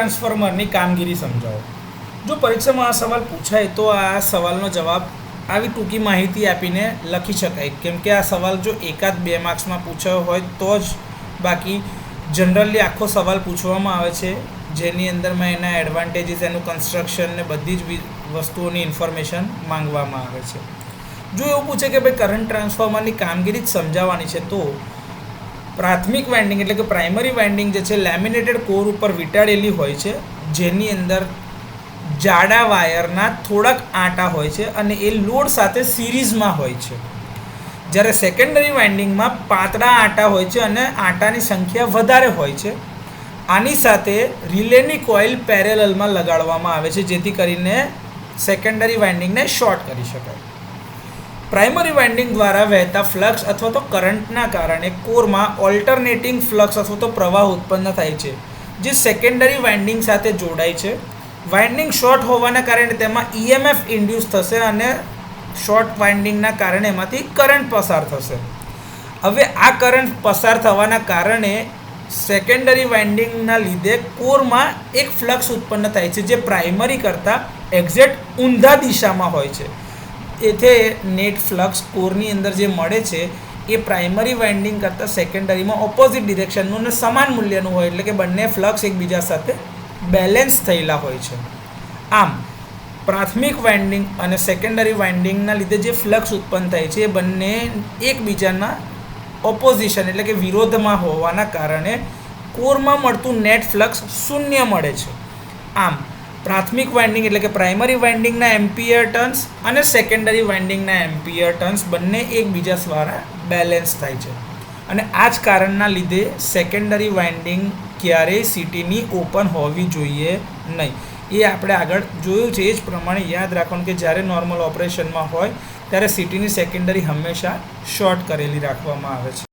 ટ્રાન્સફોર્મરની કામગીરી સમજાવો. જો પરીક્ષામાં આ સવાલ પૂછાય તો આ સવાલનો જવાબ આવી ટૂંકી માહિતી આપીને લખી શકાય, કેમ કે આ સવાલ જો એકાદ 2 માર્ક્સમાં પૂછાયો હોય તો જ, બાકી જનરલી આખો સવાલ પૂછવામાં આવે છે જેની અંદરમાં એના એડવાન્ટેજીસ, એનું કન્સ્ટ્રક્શન ને બધી જ વસ્તુઓની ઇન્ફોર્મેશન માંગવામાં આવે છે. જો એવું પૂછે કે ભાઈ કરંટ ટ્રાન્સફોર્મરની કામગીરી જ સમજાવવાની છે તો પ્રાથમિક વાઇન્ડિંગ એટલે કે પ્રાઇમરી વાઇન્ડિંગ જે છે લેમિનેટેડ કોર ઉપર વીંટાળેલી હોય છે, જેની અંદર જાડા વાયરના થોડાક આંટા હોય છે અને એ લોડ સાથે સિરીઝમાં હોય છે. જ્યારે સેકન્ડરી વાઇન્ડિંગમાં પાતળા આંટા હોય છે અને આંટાની સંખ્યા વધારે હોય છે. આની સાથે રિલેની કોઇલ પેરેલલમાં લગાડવામાં આવે છે જેથી કરીને સેકન્ડરી વાઇન્ડિંગને શોર્ટ કરી શકાય. પ્રાઇમરી વાઇન્ડિંગ દ્વારા વહેતા ફ્લક્સ અથવા તો કરંટના કારણે કોરમાં ઓલ્ટરનેટિંગ ફ્લક્સ અથવા તો પ્રવાહ ઉત્પન્ન થાય છે જે સેકન્ડરી વાઇન્ડિંગ સાથે જોડાય છે. વાઇન્ડિંગ શોર્ટ હોવાના કારણે તેમાં EMF ઇન્ડ્યુસ થશે અને શોર્ટ વાઇન્ડિંગના કારણે એમાંથી કરંટ પસાર થશે. હવે આ કરંટ પસાર થવાના કારણે સેકન્ડરી વાઇન્ડિંગના લીધે કોરમાં એક ફ્લક્સ ઉત્પન્ન થાય છે જે પ્રાઇમરી કરતાં એક્ઝેક્ટ ઊંધા દિશામાં હોય છે. એથી નેટ ફ્લક્સ કોરની અંદર જે મળે છે એ પ્રાઇમરી વાઇન્ડિંગ કરતાં સેકન્ડરીમાં ઓપોઝિટ ડિરેક્શનનું અને સમાન મૂલ્યનું હોય, એટલે કે બંને ફ્લક્સ એકબીજા સાથે બેલેન્સ થયેલા હોય છે. આમ પ્રાથમિક વાઇન્ડિંગ અને સેકન્ડરી વાઇન્ડિંગના લીધે જે ફ્લક્સ ઉત્પન્ન થાય છે એ બંને એકબીજાના ઓપોઝિશન એટલે કે વિરોધમાં હોવાના કારણે કોરમાં મળતું નેટ ફ્લક્સ શૂન્ય મળે છે. આમ પ્રાથમિક વાઇન્ડિંગ એટલે કે પ્રાઇમરી વાઇન્ડિંગના એમ્પિયર ટર્ન્સ અને સેકન્ડરી વાઇન્ડિંગના એમ્પિયર ટર્ન્સ બંને એકબીજા દ્વારા બેલેન્સ થાય છે અને આ જ કારણના લીધે સેકન્ડરી વાઇન્ડિંગ ક્યારેય સિટીની ઓપન હોવી જોઈએ નહીં. એ આપણે આગળ જોયું છે. એ જ પ્રમાણે યાદ રાખવાનું કે જ્યારે નોર્મલ ઓપરેશનમાં હોય ત્યારે સિટીની સેકન્ડરી હંમેશા શોર્ટ કરેલી રાખવામાં આવે છે.